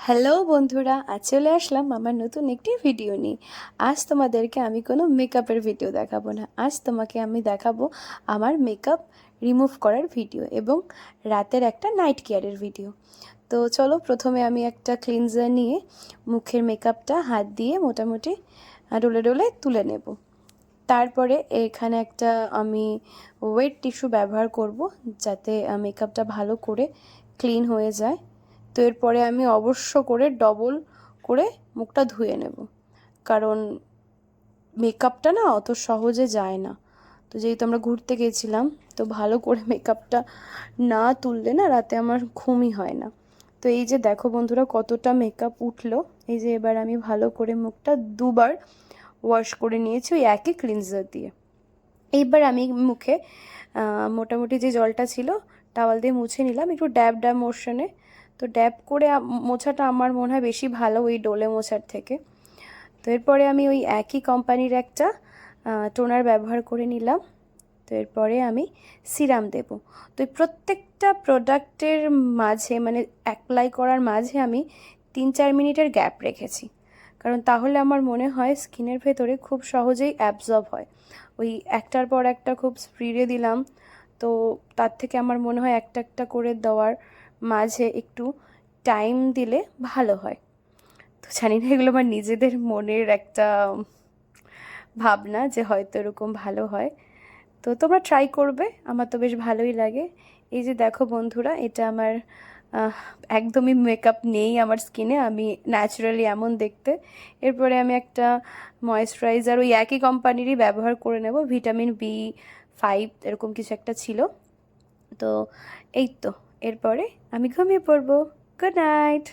Hello বন্ধুরা, আজ চলে আসলাম আমার নতুন একটি ভিডিও নিয়ে। আজ তোমাদেরকে আমি কোনো মেকআপের ভিডিও দেখাবো না, আজ তোমাকে আমি দেখাবো আমার মেকআপ রিমুভ করার ভিডিও এবং রাতের একটা নাইট কেয়ারের ভিডিও। তো চলো, প্রথমে আমি একটা ক্লিনজার নিয়ে মুখের মেকআপটা হাত দিয়ে মোটামুটি ডলে ডলে তুলে নেব। তারপরে এখানে একটা আমি ওয়েট টিস্যু ব্যবহার করব, যাতে মেকআপটা ভালো করে ক্লিন হয়ে যায়। তো এরপরে আমি অবশ্য করে ডবল করে মুখটা ধুয়ে নেব, কারণ মেকআপটা না অত সহজে যায় না। তো যেহেতু আমরা ঘুরতে গেছিলাম, তো ভালো করে মেকআপটা না তুললে না রাতে আমার ঘুমই হয় না। তো এই যে দেখো বন্ধুরা, কতটা মেকআপ উঠলো। এই যে এবার আমি ভালো করে মুখটা দুবার ওয়াশ করে নিয়েছি ওই একই ক্লিনজার দিয়ে। এইবার আমি মুখে মোটামুটি যে জলটা ছিল টাওয়াল দিয়ে মুছে নিলাম, একটু ড্যাব ড্যাব মোশনে। তো ড্যাব করে মোছাটা আমার মনে হয় বেশি ভালো ওই ডোলে মোছার থেকে। তো এরপরে আমি ওই একই কোম্পানির একটা টোনার ব্যবহার করে নিলাম। তো এরপরে আমি সিরাম দেব। তো এই প্রত্যেকটা প্রোডাক্টের মাঝে মানে অ্যাপ্লাই করার মাঝে আমি 3-4 মিনিটের গ্যাপ রেখেছি, কারণ তাহলে আমার মনে হয় স্কিনের ভেতরে খুব সহজেই অ্যাবজর্ব হয়। ওই একটার পর একটা খুব স্পিডে দিলাম, তো তার থেকে আমার মনে হয় একটা একটা করে দেওয়ার মাঝে একটু টাইম দিলে ভালো হয়। তো জানি না, এগুলো আমার নিজেদের মনের একটা ভাবনা যে হয়তো এরকম ভালো হয়। তো তোমরা ট্রাই করবে, আমার তো বেশ ভালোই লাগে। এই যে দেখো বন্ধুরা, এটা আমার একদমই মেকআপ নেই আমার স্কিনে, আমি ন্যাচারালি এমন দেখতে। এরপরে আমি একটা ময়েশ্চারাইজার ওই একই কোম্পানিরই ব্যবহার করে নেব, ভিটামিন B5 এরকম কিছু একটা ছিল। তো এই তো, এরপরে আমি ঘুমিয়ে পড়বো। Good night.